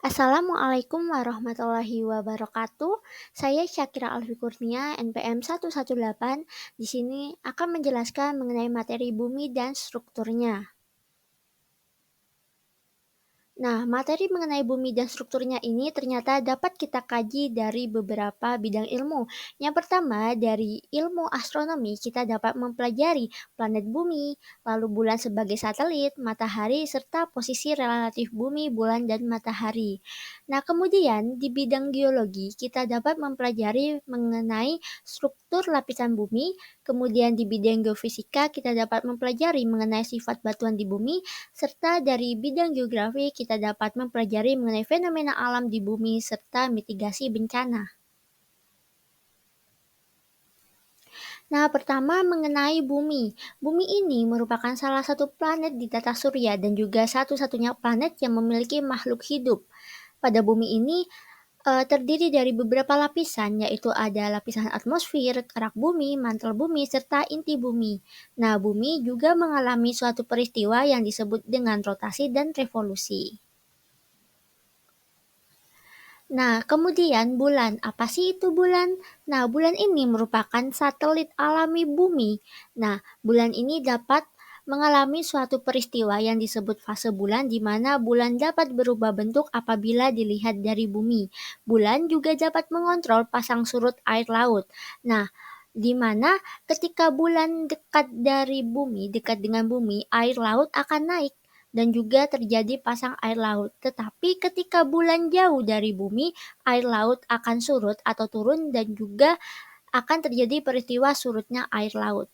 Assalamualaikum warahmatullahi wabarakatuh. Saya Syakira Alfi Kurnia, NPM 118. Di sini akan menjelaskan mengenai materi bumi dan strukturnya. Nah, materi mengenai bumi dan strukturnya ini ternyata dapat kita kaji dari beberapa bidang ilmu. Yang pertama, dari ilmu astronomi kita dapat mempelajari planet bumi, lalu bulan sebagai satelit, matahari, serta posisi relatif bumi, bulan, dan matahari. Nah, kemudian di bidang geologi kita dapat mempelajari mengenai struktur lapisan bumi, kemudian di bidang geofisika kita dapat mempelajari mengenai sifat batuan di bumi, serta dari bidang geografi kita dapat mempelajari mengenai fenomena alam di bumi serta mitigasi bencana. Nah, pertama mengenai bumi. Bumi ini merupakan salah satu planet di tata surya dan juga satu-satunya planet yang memiliki makhluk hidup. Pada bumi ini terdiri dari beberapa lapisan, yaitu ada lapisan atmosfer, kerak bumi, mantel bumi, serta inti bumi. Nah, bumi juga mengalami suatu peristiwa yang disebut dengan rotasi dan revolusi. Nah, kemudian bulan. Apa sih itu bulan? Nah, bulan ini merupakan satelit alami bumi. Nah, bulan ini dapat mengalami suatu peristiwa yang disebut fase bulan, di mana bulan dapat berubah bentuk apabila dilihat dari bumi. Bulan juga dapat mengontrol pasang surut air laut. Nah, di mana ketika bulan dekat dari bumi, dekat dengan bumi, air laut akan naik dan juga terjadi pasang air laut. Tetapi ketika bulan jauh dari bumi, air laut akan surut atau turun dan juga akan terjadi peristiwa surutnya air laut.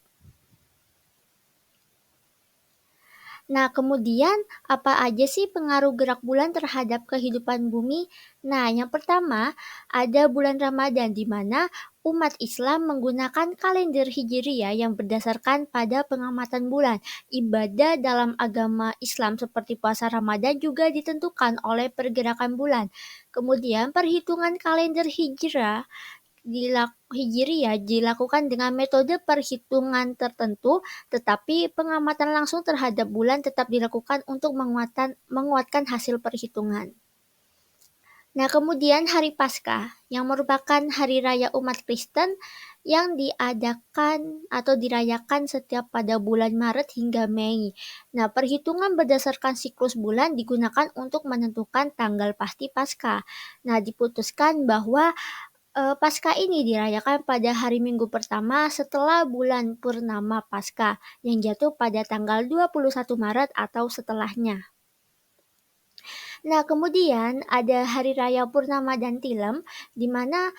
Nah, kemudian apa aja sih pengaruh gerak bulan terhadap kehidupan bumi? Nah, yang pertama ada bulan Ramadan di mana umat Islam menggunakan kalender Hijriyah yang berdasarkan pada pengamatan bulan. Ibadah dalam agama Islam seperti puasa Ramadan juga ditentukan oleh pergerakan bulan. Kemudian perhitungan kalender Hijrah Hijriyah dilakukan dengan metode perhitungan tertentu, tetapi pengamatan langsung terhadap bulan tetap dilakukan untuk menguatkan hasil perhitungan. Nah, kemudian hari Paskah yang merupakan hari raya umat Kristen yang diadakan atau dirayakan setiap pada bulan Maret hingga Mei. Nah, perhitungan berdasarkan siklus bulan digunakan untuk menentukan tanggal pasti Paskah. Nah, diputuskan bahwa Paskah ini dirayakan pada hari Minggu pertama setelah bulan purnama Paskah yang jatuh pada tanggal 21 Maret atau setelahnya. Nah, kemudian ada Hari Raya Purnama dan Tilem, di mana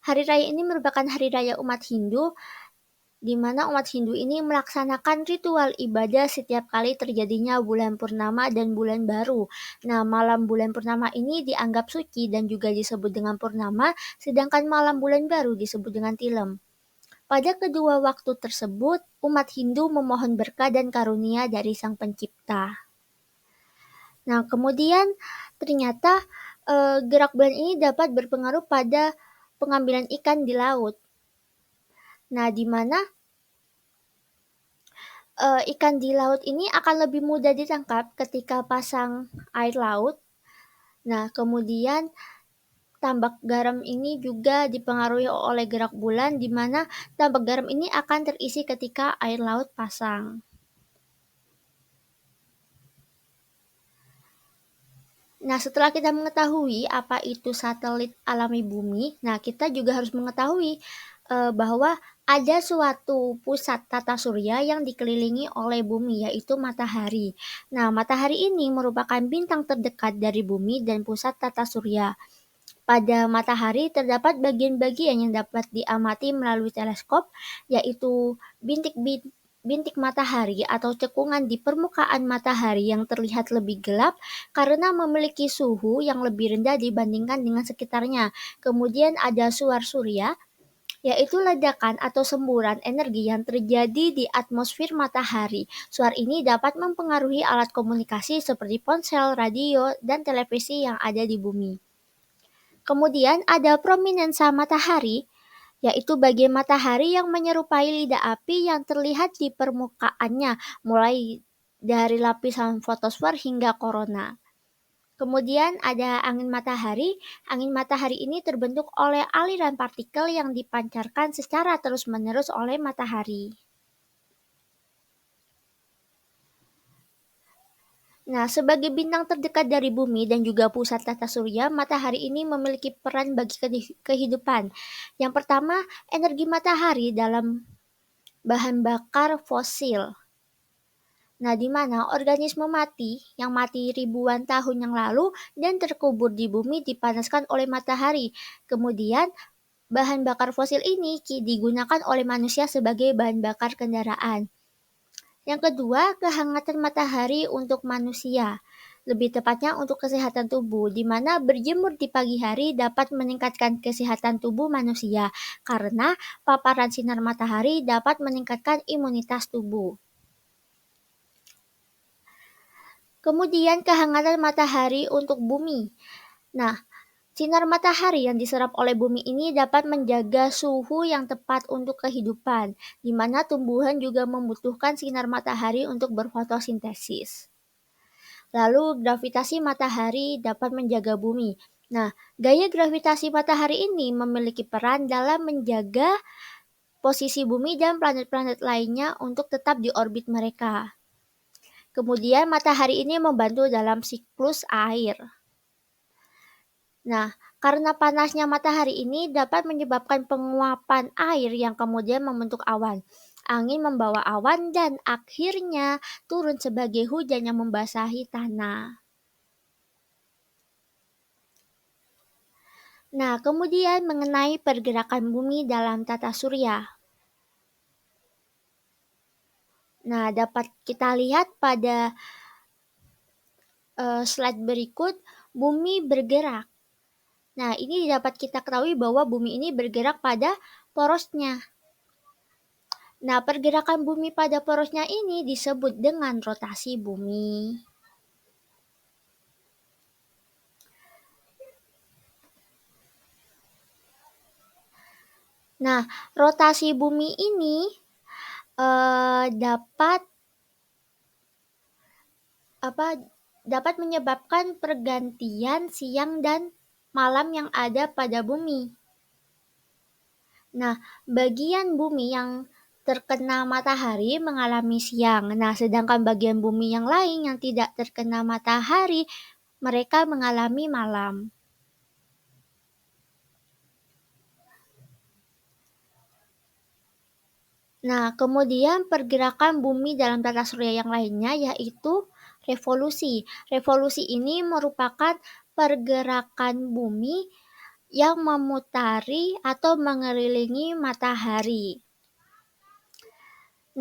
hari raya ini merupakan hari raya umat Hindu, di mana umat Hindu ini melaksanakan ritual ibadah setiap kali terjadinya bulan purnama dan bulan baru. Nah, malam bulan purnama ini dianggap suci dan juga disebut dengan purnama, sedangkan malam bulan baru disebut dengan tilem. Pada kedua waktu tersebut, umat Hindu memohon berkah dan karunia dari Sang Pencipta. Nah, kemudian ternyata gerak bulan ini dapat berpengaruh pada pengambilan ikan di laut. Nah, di mana ikan di laut ini akan lebih mudah ditangkap ketika pasang air laut. Nah, kemudian tambak garam ini juga dipengaruhi oleh gerak bulan, di mana tambak garam ini akan terisi ketika air laut pasang. Nah, setelah kita mengetahui apa itu satelit alami bumi, nah kita juga harus mengetahui bahwa ada suatu pusat tata surya yang dikelilingi oleh bumi, yaitu matahari. Nah, matahari ini merupakan bintang terdekat dari bumi dan pusat tata surya. Pada matahari terdapat bagian-bagian yang dapat diamati melalui teleskop, yaitu bintik matahari atau cekungan di permukaan matahari yang terlihat lebih gelap karena memiliki suhu yang lebih rendah dibandingkan dengan sekitarnya. Kemudian ada suar surya, yaitu ledakan atau semburan energi yang terjadi di atmosfer matahari. Suar ini dapat mempengaruhi alat komunikasi seperti ponsel, radio, dan televisi yang ada di bumi. Kemudian ada prominensa matahari, yaitu bagian matahari yang menyerupai lidah api yang terlihat di permukaannya, mulai dari lapisan fotosfer hingga korona. Kemudian ada angin matahari. Angin matahari ini terbentuk oleh aliran partikel yang dipancarkan secara terus-menerus oleh matahari. Nah, sebagai bintang terdekat dari bumi dan juga pusat tata surya, matahari ini memiliki peran bagi kehidupan. Yang pertama, energi matahari dalam bahan bakar fosil. Nah, di mana organisme mati yang mati ribuan tahun yang lalu dan terkubur di bumi dipanaskan oleh matahari. Kemudian, bahan bakar fosil ini digunakan oleh manusia sebagai bahan bakar kendaraan. Yang kedua, kehangatan matahari untuk manusia. Lebih tepatnya untuk kesehatan tubuh, di mana berjemur di pagi hari dapat meningkatkan kesehatan tubuh manusia karena paparan sinar matahari dapat meningkatkan imunitas tubuh. Kemudian kehangatan matahari untuk bumi. Nah, sinar matahari yang diserap oleh bumi ini dapat menjaga suhu yang tepat untuk kehidupan, di mana tumbuhan juga membutuhkan sinar matahari untuk berfotosintesis. Lalu gravitasi matahari dapat menjaga bumi. Nah, gaya gravitasi matahari ini memiliki peran dalam menjaga posisi bumi dan planet-planet lainnya untuk tetap di orbit mereka. Kemudian matahari ini membantu dalam siklus air. Nah, karena panasnya matahari ini dapat menyebabkan penguapan air yang kemudian membentuk awan. Angin membawa awan dan akhirnya turun sebagai hujan yang membasahi tanah. Nah, kemudian mengenai pergerakan bumi dalam tata surya. Nah, dapat kita lihat pada slide berikut, bumi bergerak. Nah, ini dapat kita ketahui bahwa bumi ini bergerak pada porosnya. Nah, pergerakan bumi pada porosnya ini disebut dengan rotasi bumi. Nah, rotasi bumi ini dapat menyebabkan pergantian siang dan malam yang ada pada bumi. Nah, bagian bumi yang terkena matahari mengalami siang. Nah, sedangkan bagian bumi yang lain yang tidak terkena matahari, mereka mengalami malam. Nah, kemudian pergerakan bumi dalam tata surya yang lainnya yaitu revolusi. Revolusi ini merupakan pergerakan bumi yang memutari atau mengelilingi matahari.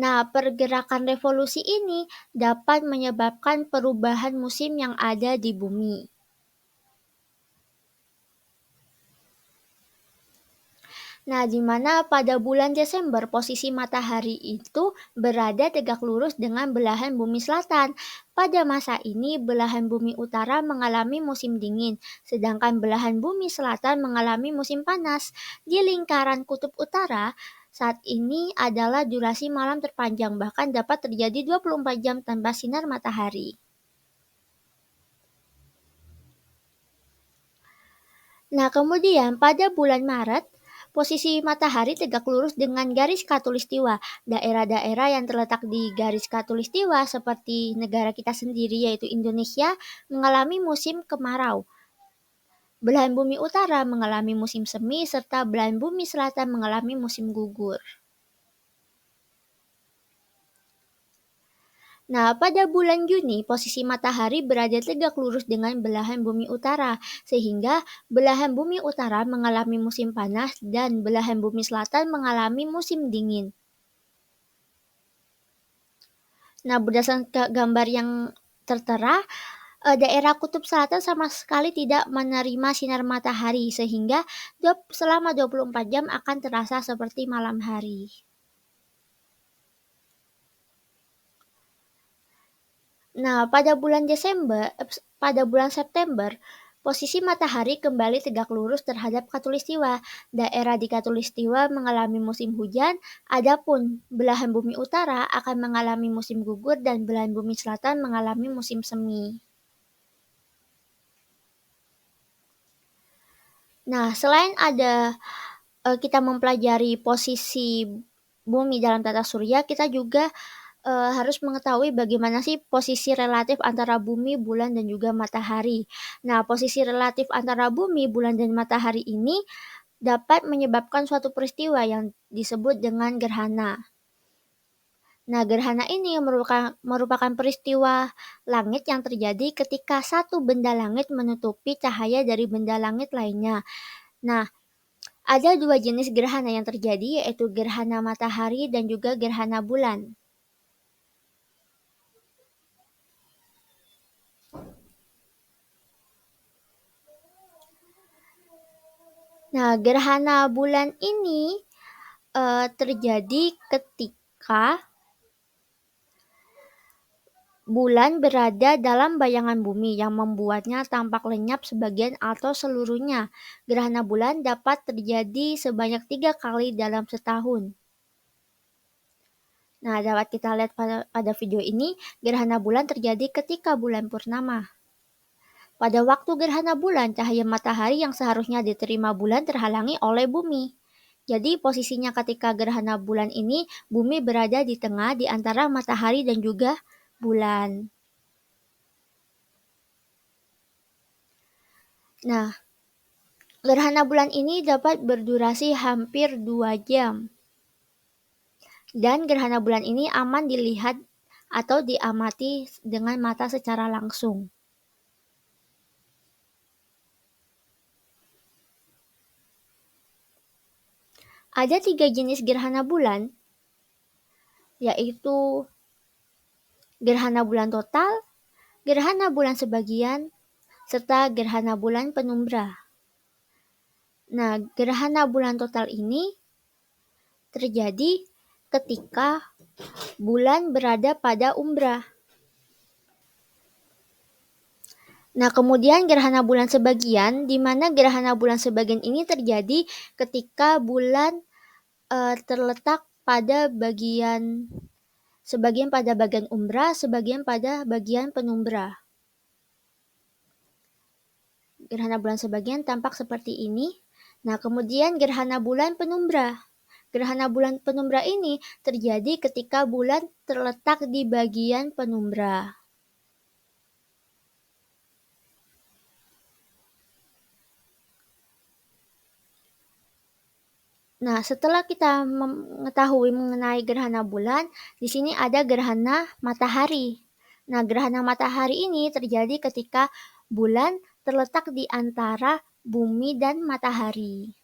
Nah, pergerakan revolusi ini dapat menyebabkan perubahan musim yang ada di bumi. Nah, di mana pada bulan Desember posisi matahari itu berada tegak lurus dengan belahan bumi selatan. Pada masa ini, belahan bumi utara mengalami musim dingin, sedangkan belahan bumi selatan mengalami musim panas. Di lingkaran kutub utara, saat ini adalah durasi malam terpanjang, bahkan dapat terjadi 24 jam tanpa sinar matahari. Nah, kemudian pada bulan Maret, posisi matahari tegak lurus dengan garis khatulistiwa. Daerah-daerah yang terletak di garis khatulistiwa seperti negara kita sendiri yaitu Indonesia mengalami musim kemarau. Belahan bumi utara mengalami musim semi serta belahan bumi selatan mengalami musim gugur. Nah, pada bulan Juni, posisi matahari berada tegak lurus dengan belahan bumi utara, sehingga belahan bumi utara mengalami musim panas dan belahan bumi selatan mengalami musim dingin. Nah, berdasarkan gambar yang tertera, daerah kutub selatan sama sekali tidak menerima sinar matahari, sehingga selama 24 jam akan terasa seperti malam hari. Nah, pada bulan September, posisi matahari kembali tegak lurus terhadap khatulistiwa. Daerah di khatulistiwa mengalami musim hujan, adapun belahan bumi utara akan mengalami musim gugur dan belahan bumi selatan mengalami musim semi. Nah, selain kita mempelajari posisi bumi dalam tata surya, kita juga harus mengetahui bagaimana sih posisi relatif antara bumi, bulan, dan juga matahari. Nah, posisi relatif antara bumi, bulan, dan matahari ini dapat menyebabkan suatu peristiwa yang disebut dengan gerhana. Nah, gerhana ini merupakan peristiwa langit yang terjadi ketika satu benda langit menutupi cahaya dari benda langit lainnya. Nah, ada dua jenis gerhana yang terjadi, yaitu gerhana matahari dan juga gerhana bulan. Nah, gerhana bulan ini terjadi ketika bulan berada dalam bayangan bumi yang membuatnya tampak lenyap sebagian atau seluruhnya. Gerhana bulan dapat terjadi sebanyak 3 kali dalam setahun. Nah, dapat kita lihat pada video ini, gerhana bulan terjadi ketika bulan purnama. Pada waktu gerhana bulan, cahaya matahari yang seharusnya diterima bulan terhalangi oleh bumi. Jadi posisinya ketika gerhana bulan ini, bumi berada di tengah di antara matahari dan juga bulan. Nah, gerhana bulan ini dapat berdurasi hampir 2 jam. Dan gerhana bulan ini aman dilihat atau diamati dengan mata secara langsung. Ada 3 jenis gerhana bulan, yaitu gerhana bulan total, gerhana bulan sebagian, serta gerhana bulan penumbra. Nah, gerhana bulan total ini terjadi ketika bulan berada pada umbra. Nah, kemudian gerhana bulan sebagian, di mana gerhana bulan sebagian ini terjadi ketika bulan terletak pada sebagian pada bagian umbra, sebagian pada bagian penumbra. Gerhana bulan sebagian tampak seperti ini. Nah, kemudian gerhana bulan penumbra. Gerhana bulan penumbra ini terjadi ketika bulan terletak di bagian penumbra. Nah, setelah kita mengetahui mengenai gerhana bulan, di sini ada gerhana matahari. Nah, gerhana matahari ini terjadi ketika bulan terletak di antara bumi dan matahari.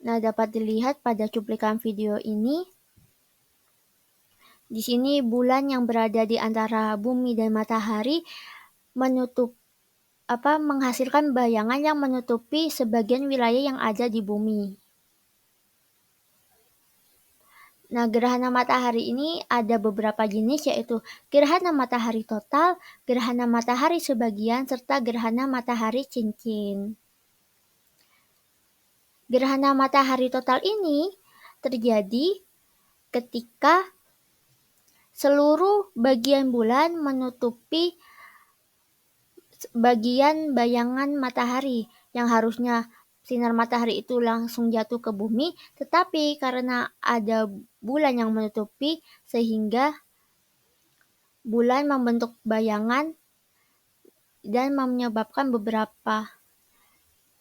Nah, dapat dilihat pada cuplikan video ini. Di sini bulan yang berada di antara bumi dan matahari menghasilkan bayangan yang menutupi sebagian wilayah yang ada di bumi. Nah, gerhana matahari ini ada beberapa jenis, yaitu gerhana matahari total, gerhana matahari sebagian, serta gerhana matahari cincin. Gerhana matahari total ini terjadi ketika seluruh bagian bulan menutupi bagian bayangan matahari yang harusnya sinar matahari itu langsung jatuh ke bumi, tetapi karena ada bulan yang menutupi sehingga bulan membentuk bayangan dan menyebabkan beberapa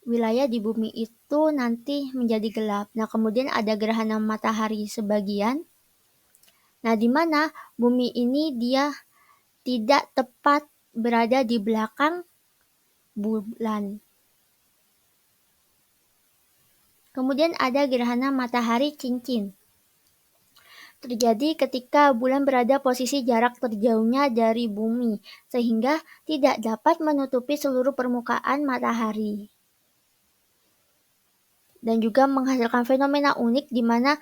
wilayah di bumi itu nanti menjadi gelap. Nah, kemudian ada gerhana matahari sebagian. Nah, di mana bumi ini dia tidak tepat berada di belakang bulan. Kemudian ada gerhana matahari cincin. Terjadi ketika bulan berada posisi jarak terjauhnya dari bumi, sehingga tidak dapat menutupi seluruh permukaan matahari. Dan juga menghasilkan fenomena unik di mana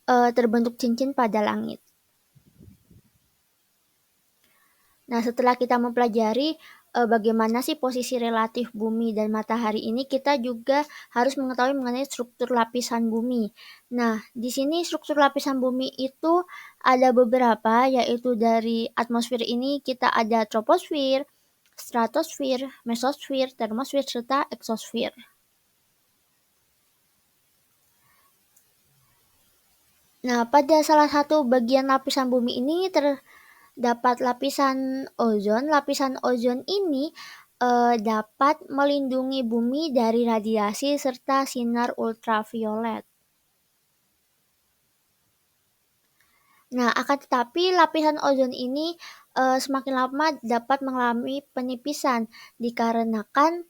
terbentuk cincin pada langit. Nah, setelah kita mempelajari bagaimana sih posisi relatif bumi dan matahari ini, kita juga harus mengetahui mengenai struktur lapisan bumi. Nah, di sini struktur lapisan bumi itu ada beberapa, yaitu dari atmosfer ini kita ada troposfer, stratosfer, mesosfer, termosfer, serta eksosfer. Nah, pada salah satu bagian lapisan bumi ini terdapat lapisan ozon. Lapisan ozon ini dapat melindungi bumi dari radiasi serta sinar ultraviolet. Nah, akan tetapi lapisan ozon ini semakin lama dapat mengalami penipisan dikarenakan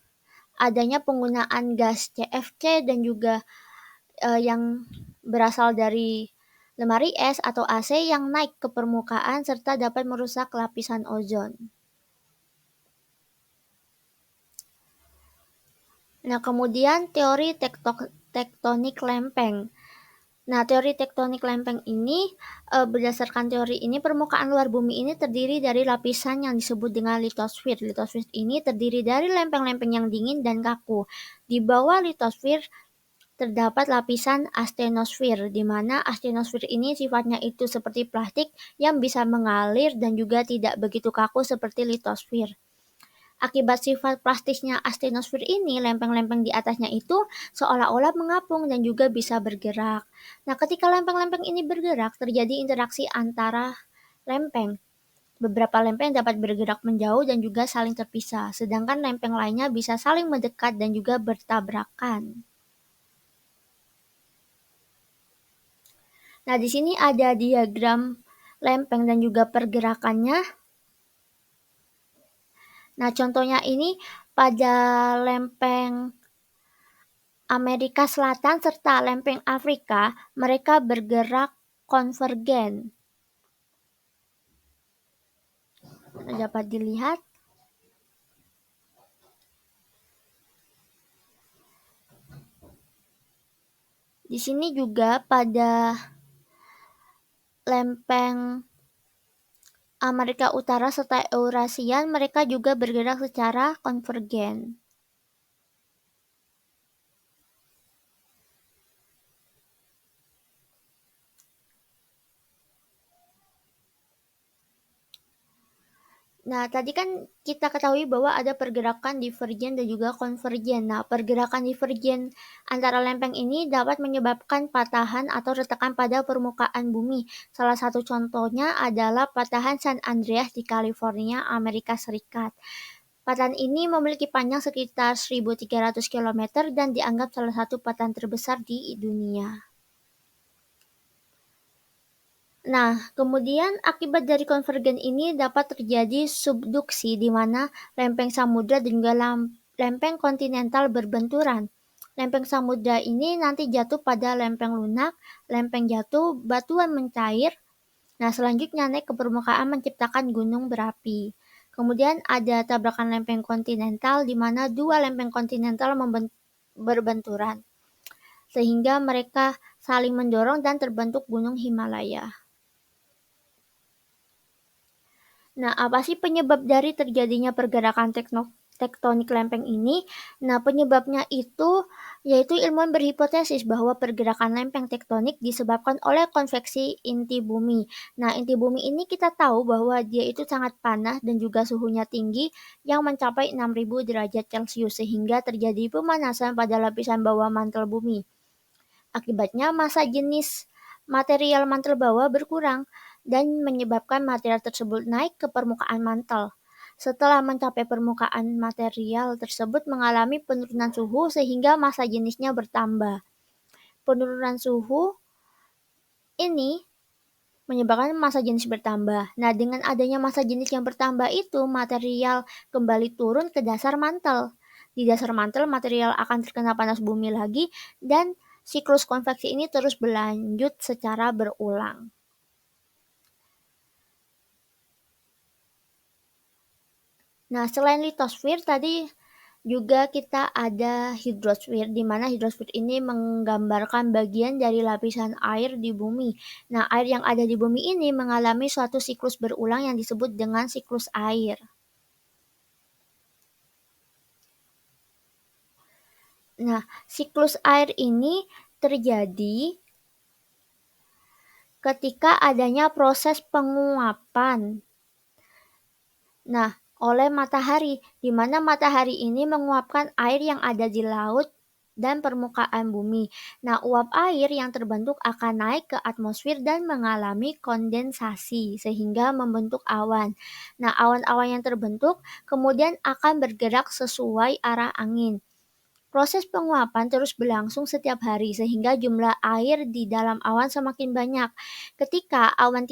adanya penggunaan gas CFC dan juga yang berasal dari lemari es atau AC yang naik ke permukaan serta dapat merusak lapisan ozon. Nah, kemudian teori tektonik lempeng. Nah, teori tektonik lempeng ini, berdasarkan teori ini, permukaan luar bumi ini terdiri dari lapisan yang disebut dengan litosfer. Litosfer ini terdiri dari lempeng-lempeng yang dingin dan kaku. Di bawah litosfer terdapat lapisan astenosfer, di mana astenosfer ini sifatnya itu seperti plastik yang bisa mengalir dan juga tidak begitu kaku seperti litosfer. Akibat sifat plastisnya astenosfer ini, lempeng-lempeng di atasnya itu seolah-olah mengapung dan juga bisa bergerak. Nah, ketika lempeng-lempeng ini bergerak, terjadi interaksi antara lempeng. Beberapa lempeng dapat bergerak menjauh dan juga saling terpisah, sedangkan lempeng lainnya bisa saling mendekat dan juga bertabrakan. Nah, di sini ada diagram lempeng dan juga pergerakannya. Nah, contohnya ini pada lempeng Amerika Selatan serta lempeng Afrika, mereka bergerak konvergen. Dapat dilihat. Di sini juga pada lempeng Amerika Utara serta Eurasian, mereka juga bergerak secara konvergen. Nah, tadi kan kita ketahui bahwa ada pergerakan divergen dan juga konvergen. Nah, pergerakan divergen antara lempeng ini dapat menyebabkan patahan atau retakan pada permukaan bumi. Salah satu contohnya adalah patahan San Andreas di California, Amerika Serikat. Patahan ini memiliki panjang sekitar 1.300 km dan dianggap salah satu patahan terbesar di dunia. Nah, kemudian akibat dari konvergen ini dapat terjadi subduksi di mana lempeng samudra dan juga lempeng kontinental berbenturan. Lempeng samudra ini nanti jatuh pada lempeng lunak, lempeng jatuh, batuan mencair. Nah, selanjutnya naik ke permukaan menciptakan gunung berapi. Kemudian ada tabrakan lempeng kontinental di mana dua lempeng kontinental berbenturan. Sehingga mereka saling mendorong dan terbentuk gunung Himalaya. Nah, apa sih penyebab dari terjadinya pergerakan tektonik lempeng ini? Nah, penyebabnya itu yaitu ilmuwan berhipotesis bahwa pergerakan lempeng tektonik disebabkan oleh konveksi inti bumi. Nah, inti bumi ini kita tahu bahwa dia itu sangat panas dan juga suhunya tinggi yang mencapai 6.000 derajat Celcius sehingga terjadi pemanasan pada lapisan bawah mantel bumi. Akibatnya massa jenis material mantel bawah berkurang dan menyebabkan material tersebut naik ke permukaan mantel. Setelah mencapai permukaan, material tersebut mengalami penurunan suhu sehingga massa jenisnya bertambah. Penurunan suhu ini menyebabkan massa jenis bertambah. Nah, dengan adanya massa jenis yang bertambah itu, material kembali turun ke dasar mantel. Di dasar mantel, material akan terkena panas bumi lagi dan siklus konveksi ini terus berlanjut secara berulang. Nah, selain litosfer tadi juga kita ada hidrosfer, di mana hidrosfer ini menggambarkan bagian dari lapisan air di bumi. Nah, air yang ada di bumi ini mengalami suatu siklus berulang yang disebut dengan siklus air. Nah, siklus air ini terjadi ketika adanya proses penguapan. Nah, oleh matahari, di mana matahari ini menguapkan air yang ada di laut dan permukaan bumi. Nah, uap air yang terbentuk akan naik ke atmosfer dan mengalami kondensasi sehingga membentuk awan. Nah, awan-awan yang terbentuk kemudian akan bergerak sesuai arah angin. Proses penguapan terus berlangsung setiap hari sehingga jumlah air di dalam awan semakin banyak. Ketika awan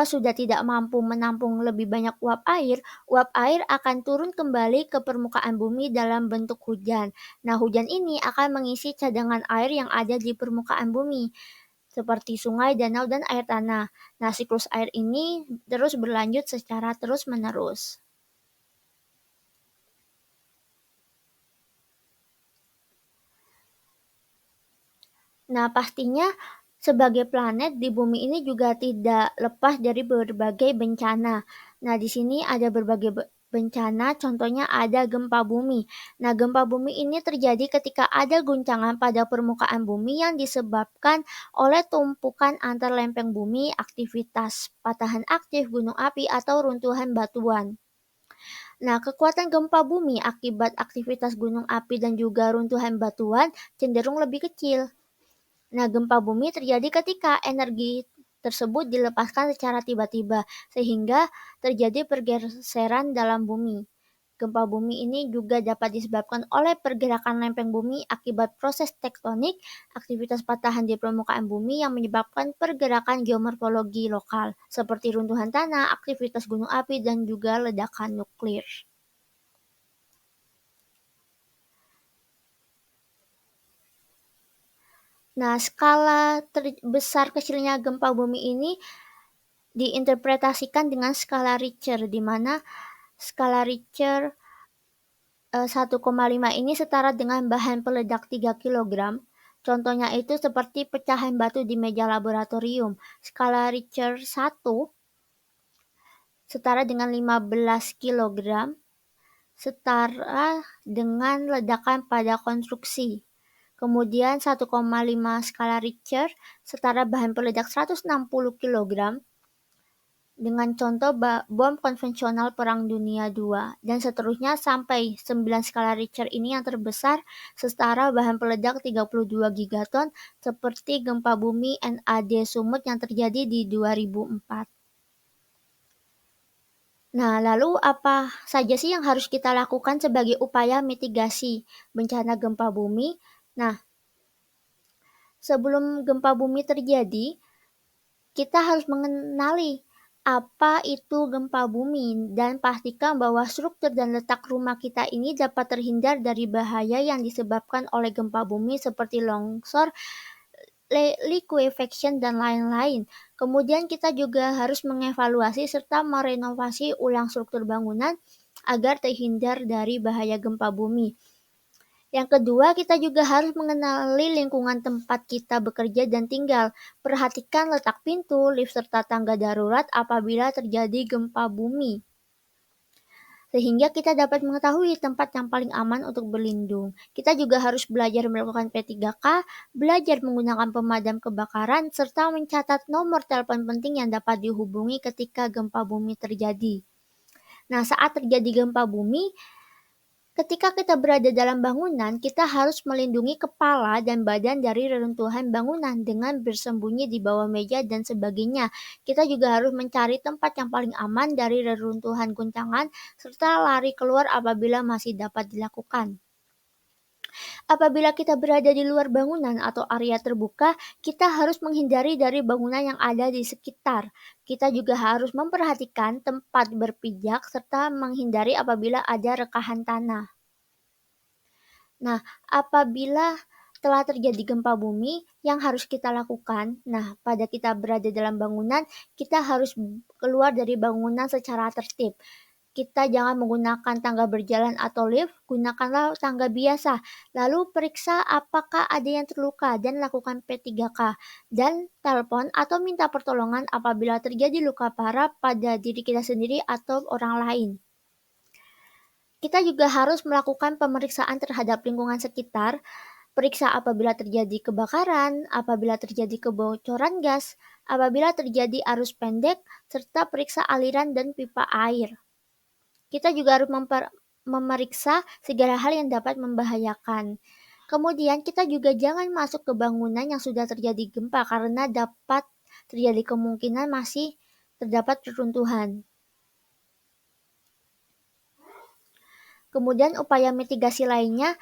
sudah tidak mampu menampung lebih banyak uap air akan turun kembali ke permukaan bumi dalam bentuk hujan. Nah, hujan ini akan mengisi cadangan air yang ada di permukaan bumi, seperti sungai, danau, dan air tanah. Nah, siklus air ini terus berlanjut secara terus-menerus. Nah, pastinya sebagai planet di bumi ini juga tidak lepas dari berbagai bencana. Nah, di sini ada berbagai bencana, contohnya ada gempa bumi. Nah, gempa bumi ini terjadi ketika ada guncangan pada permukaan bumi yang disebabkan oleh tumpukan antar lempeng bumi, aktivitas patahan aktif gunung api, atau runtuhan batuan. Nah, kekuatan gempa bumi akibat aktivitas gunung api dan juga runtuhan batuan cenderung lebih kecil. Nah, gempa bumi terjadi ketika energi tersebut dilepaskan secara tiba-tiba, sehingga terjadi pergeseran dalam bumi. Gempa bumi ini juga dapat disebabkan oleh pergerakan lempeng bumi akibat proses tektonik, aktivitas patahan di permukaan bumi yang menyebabkan pergerakan geomorfologi lokal, seperti runtuhan tanah, aktivitas gunung api, dan juga ledakan nuklir. Nah, skala terbesar kecilnya gempa bumi ini diinterpretasikan dengan skala Richter, di mana skala Richter 1,5 ini setara dengan bahan peledak 3 kilogram. Contohnya itu seperti pecahan batu di meja laboratorium. Skala Richter 1 setara dengan 15 kilogram, setara dengan ledakan pada konstruksi. Kemudian 1,5 skala Richter setara bahan peledak 160 kilogram, dengan contoh bom konvensional Perang Dunia II, dan seterusnya sampai 9 skala Richter ini yang terbesar setara bahan peledak 32 gigaton seperti gempa bumi NAD Sumut yang terjadi di 2004. Nah, lalu apa saja sih yang harus kita lakukan sebagai upaya mitigasi bencana gempa bumi? Nah, sebelum gempa bumi terjadi, kita harus mengenali apa itu gempa bumi dan pastikan bahwa struktur dan letak rumah kita ini dapat terhindar dari bahaya yang disebabkan oleh gempa bumi seperti longsor, liquefaction, dan lain-lain. Kemudian kita juga harus mengevaluasi serta merenovasi ulang struktur bangunan agar terhindar dari bahaya gempa bumi. Yang kedua, kita juga harus mengenali lingkungan tempat kita bekerja dan tinggal. Perhatikan letak pintu, lift, serta tangga darurat apabila terjadi gempa bumi, sehingga kita dapat mengetahui tempat yang paling aman untuk berlindung. Kita juga harus belajar melakukan P3K, belajar menggunakan pemadam kebakaran, serta mencatat nomor telepon penting yang dapat dihubungi ketika gempa bumi terjadi. Nah, saat terjadi gempa bumi, ketika kita berada dalam bangunan, kita harus melindungi kepala dan badan dari reruntuhan bangunan dengan bersembunyi di bawah meja dan sebagainya. Kita juga harus mencari tempat yang paling aman dari reruntuhan guncangan serta lari keluar apabila masih dapat dilakukan. Apabila kita berada di luar bangunan atau area terbuka, kita harus menghindari dari bangunan yang ada di sekitar. Kita juga harus memperhatikan tempat berpijak serta menghindari apabila ada rekahan tanah. Nah, apabila telah terjadi gempa bumi, yang harus kita lakukan, nah, pada kita berada dalam bangunan, kita harus keluar dari bangunan secara tertib. Kita jangan menggunakan tangga berjalan atau lift, gunakanlah tangga biasa. Lalu periksa apakah ada yang terluka dan lakukan P3K. Dan telepon atau minta pertolongan apabila terjadi luka parah pada diri kita sendiri atau orang lain. kita juga harus melakukan pemeriksaan terhadap lingkungan sekitar, periksa apabila terjadi kebakaran, apabila terjadi kebocoran gas, apabila terjadi arus pendek, serta periksa aliran dan pipa air. Kita juga harus memeriksa segala hal yang dapat membahayakan. Kemudian kita juga jangan masuk ke bangunan yang sudah terjadi gempa karena dapat terjadi kemungkinan masih terdapat reruntuhan. Kemudian upaya mitigasi lainnya,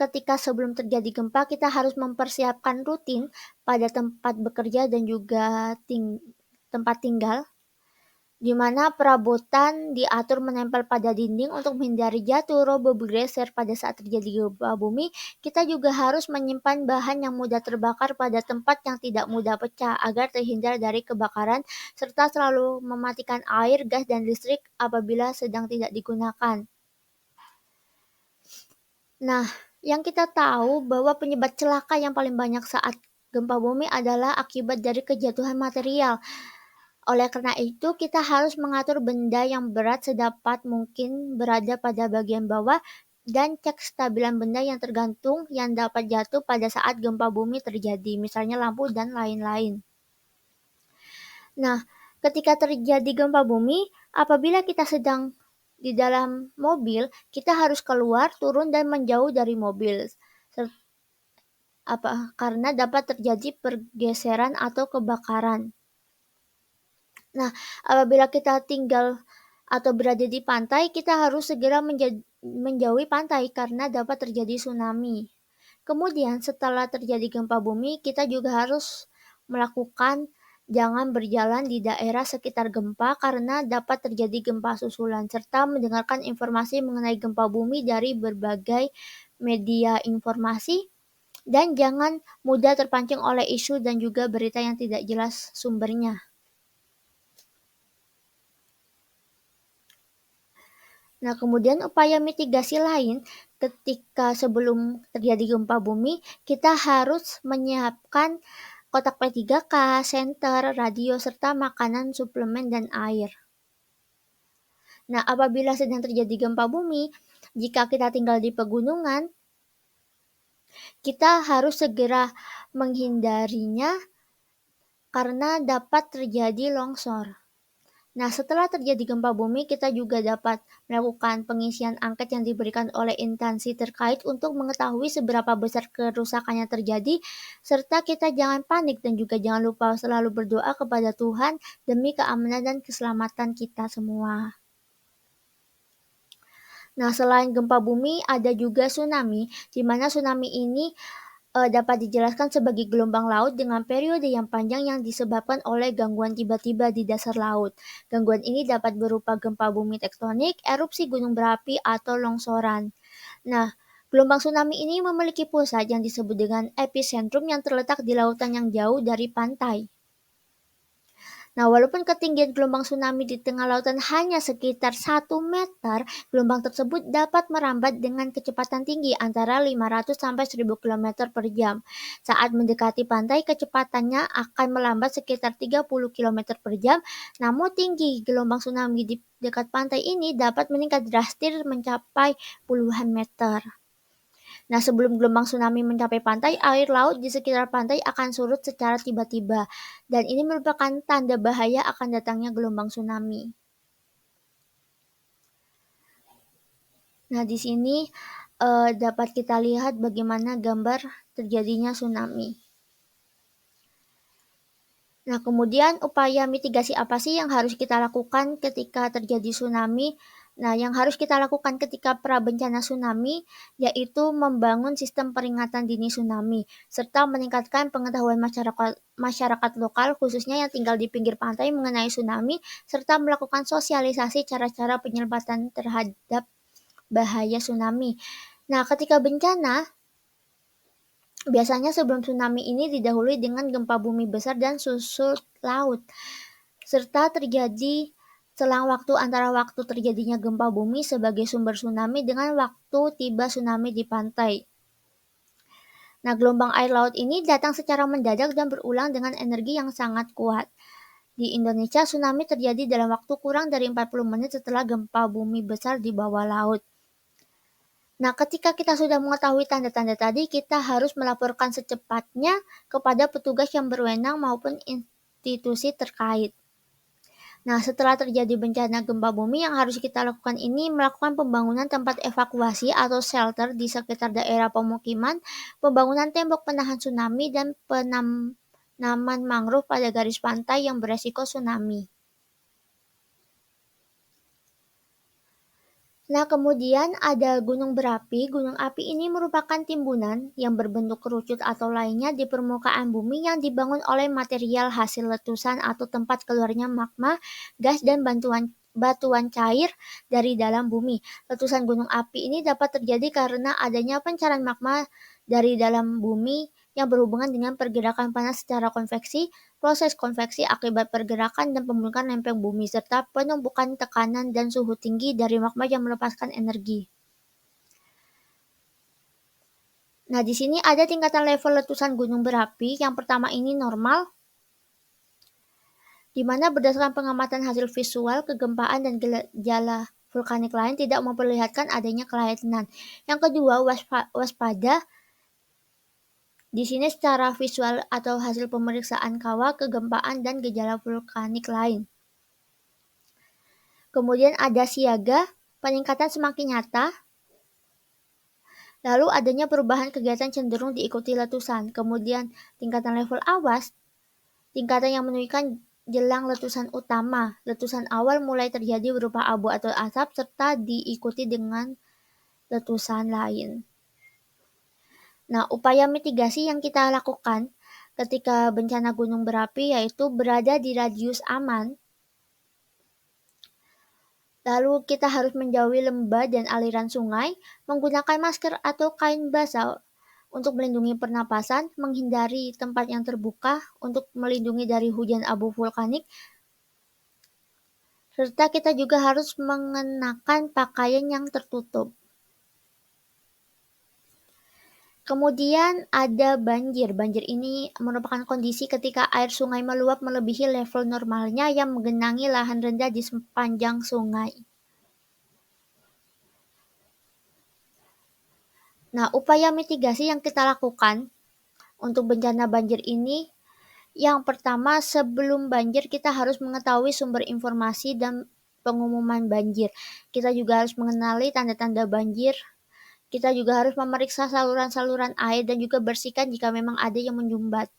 ketika sebelum terjadi gempa kita harus mempersiapkan rutin pada tempat bekerja dan juga tempat tinggal, di mana perabotan diatur menempel pada dinding untuk menghindari jatuh, roboh, bergeser pada saat terjadi gempa bumi. Kita juga harus menyimpan bahan yang mudah terbakar pada tempat yang tidak mudah pecah agar terhindar dari kebakaran, serta selalu mematikan air, gas, dan listrik apabila sedang tidak digunakan. Nah, yang kita tahu bahwa penyebab celaka yang paling banyak saat gempa bumi adalah akibat dari kejatuhan material. Oleh karena itu, kita harus mengatur benda yang berat sedapat mungkin berada pada bagian bawah dan cek kestabilan benda yang tergantung yang dapat jatuh pada saat gempa bumi terjadi, misalnya lampu dan lain-lain. Nah, ketika terjadi gempa bumi, apabila kita sedang di dalam mobil, kita harus keluar, turun, dan menjauh dari mobil, karena dapat terjadi pergeseran atau kebakaran. Nah, apabila kita tinggal atau berada di pantai, kita harus segera menjauhi pantai karena dapat terjadi tsunami. Kemudian setelah terjadi gempa bumi, kita juga harus melakukan jangan berjalan di daerah sekitar gempa karena dapat terjadi gempa susulan, serta mendengarkan informasi mengenai gempa bumi dari berbagai media informasi, dan jangan mudah terpancing oleh isu dan juga berita yang tidak jelas sumbernya. Nah, kemudian upaya mitigasi lain ketika sebelum terjadi gempa bumi, kita harus menyiapkan kotak P3K, senter, radio, serta makanan, suplemen, dan air. Nah, apabila sedang terjadi gempa bumi, jika kita tinggal di pegunungan, kita harus segera menghindarinya karena dapat terjadi longsor. Nah, setelah terjadi gempa bumi, kita juga dapat melakukan pengisian angket yang diberikan oleh instansi terkait untuk mengetahui seberapa besar kerusakan yang terjadi, serta kita jangan panik dan juga jangan lupa selalu berdoa kepada Tuhan demi keamanan dan keselamatan kita semua. Nah, selain gempa bumi, ada juga tsunami, di mana tsunami ini dapat dijelaskan sebagai gelombang laut dengan periode yang panjang yang disebabkan oleh gangguan tiba-tiba di dasar laut. Gangguan ini dapat berupa gempa bumi tektonik, erupsi gunung berapi, atau longsoran. Nah, gelombang tsunami ini memiliki pusat yang disebut dengan epicentrum yang terletak di lautan yang jauh dari pantai. Nah, walaupun ketinggian gelombang tsunami di tengah lautan hanya sekitar 1 meter, gelombang tersebut dapat merambat dengan kecepatan tinggi antara 500 sampai 1000 km per jam. Saat mendekati pantai, kecepatannya akan melambat sekitar 30 km per jam, namun tinggi gelombang tsunami di dekat pantai ini dapat meningkat drastis mencapai puluhan meter. Nah, sebelum gelombang tsunami mencapai pantai, air laut di sekitar pantai akan surut secara tiba-tiba, dan ini merupakan tanda bahaya akan datangnya gelombang tsunami. Nah, di sini dapat kita lihat bagaimana gambar terjadinya tsunami. Nah, kemudian upaya mitigasi apa sih yang harus kita lakukan ketika terjadi tsunami? Nah, yang harus kita lakukan ketika prabencana tsunami yaitu membangun sistem peringatan dini tsunami serta meningkatkan pengetahuan masyarakat lokal khususnya yang tinggal di pinggir pantai mengenai tsunami serta melakukan sosialisasi cara-cara penyelamatan terhadap bahaya tsunami. Nah, ketika bencana biasanya sebelum tsunami ini didahului dengan gempa bumi besar dan susut laut, serta terjadi selang waktu antara waktu terjadinya gempa bumi sebagai sumber tsunami dengan waktu tiba tsunami di pantai. Nah, gelombang air laut ini datang secara mendadak dan berulang dengan energi yang sangat kuat. Di Indonesia, tsunami terjadi dalam waktu kurang dari 40 menit setelah gempa bumi besar di bawah laut. Nah, ketika kita sudah mengetahui tanda-tanda tadi, kita harus melaporkan secepatnya kepada petugas yang berwenang maupun institusi terkait. Nah, setelah terjadi bencana gempa bumi, yang harus kita lakukan ini melakukan pembangunan tempat evakuasi atau shelter di sekitar daerah pemukiman, pembangunan tembok penahan tsunami, dan penanaman mangrove pada garis pantai yang beresiko tsunami. Nah, kemudian ada gunung berapi. Gunung api ini merupakan timbunan yang berbentuk kerucut atau lainnya di permukaan bumi yang dibangun oleh material hasil letusan atau tempat keluarnya magma, gas, dan batuan cair dari dalam bumi. Letusan gunung api ini dapat terjadi karena adanya pancaran magma dari dalam bumi yang berhubungan dengan pergerakan panas secara konveksi, proses konveksi akibat pergerakan dan pembentukan lempeng bumi, serta penumpukan tekanan dan suhu tinggi dari magma yang melepaskan energi. Nah, di sini ada tingkatan level letusan gunung berapi. Yang pertama ini normal, di mana berdasarkan pengamatan hasil visual, kegempaan dan gejala vulkanik lain tidak memperlihatkan adanya kelainan. Yang kedua, waspada. Di sini secara visual atau hasil pemeriksaan kawah, kegempaan, dan gejala vulkanik lain. Kemudian ada siaga, peningkatan semakin nyata. Lalu adanya perubahan kegiatan cenderung diikuti letusan. Kemudian tingkatan level awas, tingkatan yang menunjukkan jelang letusan utama. Letusan awal mulai terjadi berupa abu atau asap serta diikuti dengan letusan lain. Nah, upaya mitigasi yang kita lakukan ketika bencana gunung berapi yaitu berada di radius aman. Lalu kita harus menjauhi lembah dan aliran sungai, menggunakan masker atau kain basah untuk melindungi pernapasan, menghindari tempat yang terbuka untuk melindungi dari hujan abu vulkanik, serta kita juga harus mengenakan pakaian yang tertutup. Kemudian ada banjir. Banjir ini merupakan kondisi ketika air sungai meluap melebihi level normalnya yang menggenangi lahan rendah di sepanjang sungai. Nah, upaya mitigasi yang kita lakukan untuk bencana banjir ini, yang pertama sebelum banjir kita harus mengetahui sumber informasi dan pengumuman banjir. Kita juga harus mengenali tanda-tanda banjir. Kita juga harus memeriksa saluran-saluran air dan juga bersihkan jika memang ada yang menyumbat.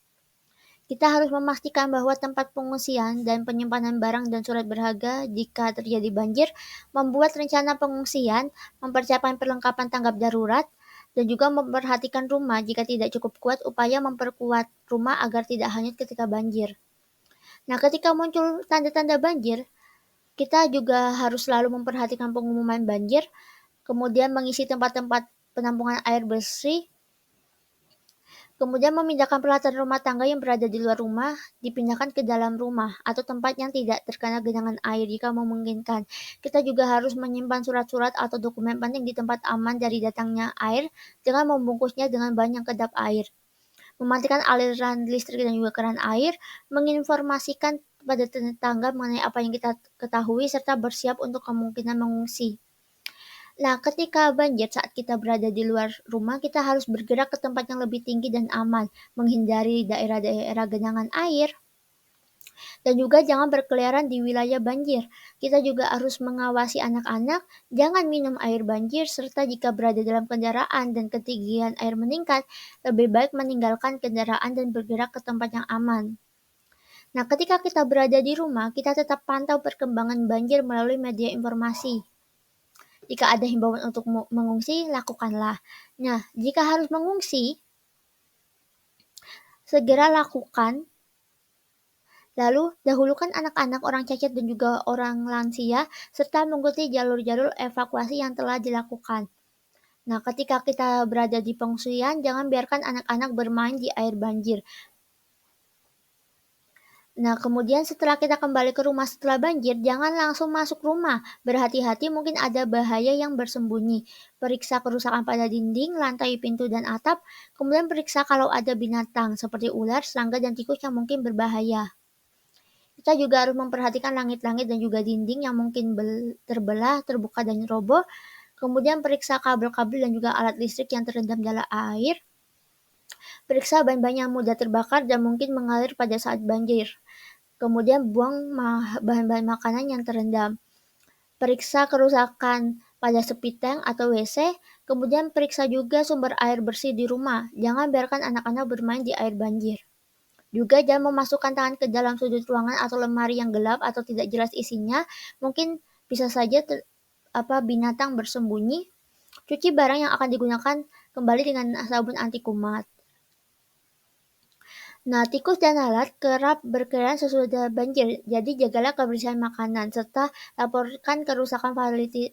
Kita harus memastikan bahwa tempat pengungsian dan penyimpanan barang dan surat berharga jika terjadi banjir, membuat rencana pengungsian, mempersiapkan perlengkapan tanggap darurat, dan juga memperhatikan rumah jika tidak cukup kuat, upaya memperkuat rumah agar tidak hanyut ketika banjir. Nah, ketika muncul tanda-tanda banjir, kita juga harus selalu memperhatikan pengumuman banjir, kemudian mengisi tempat-tempat penampungan air bersih, kemudian memindahkan peralatan rumah tangga yang berada di luar rumah, dipindahkan ke dalam rumah atau tempat yang tidak terkena genangan air jika memungkinkan. Kita juga harus menyimpan surat-surat atau dokumen penting di tempat aman dari datangnya air dengan membungkusnya dengan ban yang kedap air. Mematikan aliran listrik dan juga keran air, menginformasikan pada tetangga mengenai apa yang kita ketahui serta bersiap untuk kemungkinan mengungsi. Nah, ketika banjir saat kita berada di luar rumah, kita harus bergerak ke tempat yang lebih tinggi dan aman, menghindari daerah-daerah genangan air, dan juga jangan berkeliaran di wilayah banjir. Kita juga harus mengawasi anak-anak, jangan minum air banjir, serta jika berada dalam kendaraan dan ketinggian air meningkat, lebih baik meninggalkan kendaraan dan bergerak ke tempat yang aman. Nah, ketika kita berada di rumah, kita tetap pantau perkembangan banjir melalui media informasi. Jika ada himbauan untuk mengungsi, lakukanlah. Nah, jika harus mengungsi, segera lakukan. Lalu, dahulukan anak-anak, orang cacat, dan juga orang lansia, serta mengikuti jalur-jalur evakuasi yang telah dilakukan. Nah, ketika kita berada di pengungsian, jangan biarkan anak-anak bermain di air banjir. Nah, kemudian setelah kita kembali ke rumah setelah banjir, jangan langsung masuk rumah. Berhati-hati, mungkin ada bahaya yang bersembunyi. Periksa kerusakan pada dinding, lantai, pintu, dan atap. Kemudian periksa kalau ada binatang seperti ular, serangga, dan tikus yang mungkin berbahaya. Kita juga harus memperhatikan langit-langit dan juga dinding yang mungkin terbelah, terbuka, dan roboh. Kemudian periksa kabel-kabel dan juga alat listrik yang terendam dalam air. Periksa bahan-bahan yang mudah terbakar dan mungkin mengalir pada saat banjir. Kemudian buang bahan-bahan makanan yang terendam. Periksa kerusakan pada sepi tank atau WC. Kemudian periksa juga sumber air bersih di rumah. Jangan biarkan anak-anak bermain di air banjir. Juga jangan memasukkan tangan ke dalam sudut ruangan atau lemari yang gelap atau tidak jelas isinya. Mungkin bisa saja binatang bersembunyi. Cuci barang yang akan digunakan kembali dengan sabun anti kumat. Nah, tikus dan lalat kerap berkeliaran sesudah banjir, jadi jagalah kebersihan makanan, serta laporkan kerusakan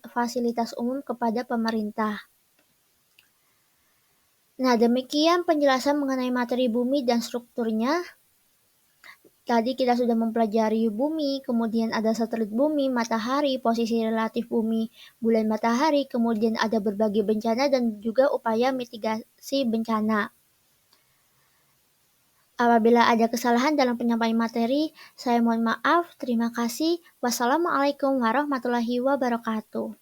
fasilitas umum kepada pemerintah. Nah, demikian penjelasan mengenai materi bumi dan strukturnya. Tadi kita sudah mempelajari bumi, kemudian ada satelit bumi, matahari, posisi relatif bumi, bulan matahari, kemudian ada berbagai bencana dan juga upaya mitigasi bencana. Apabila ada kesalahan dalam penyampaian materi, saya mohon maaf. Terima kasih. Wassalamualaikum warahmatullahi wabarakatuh.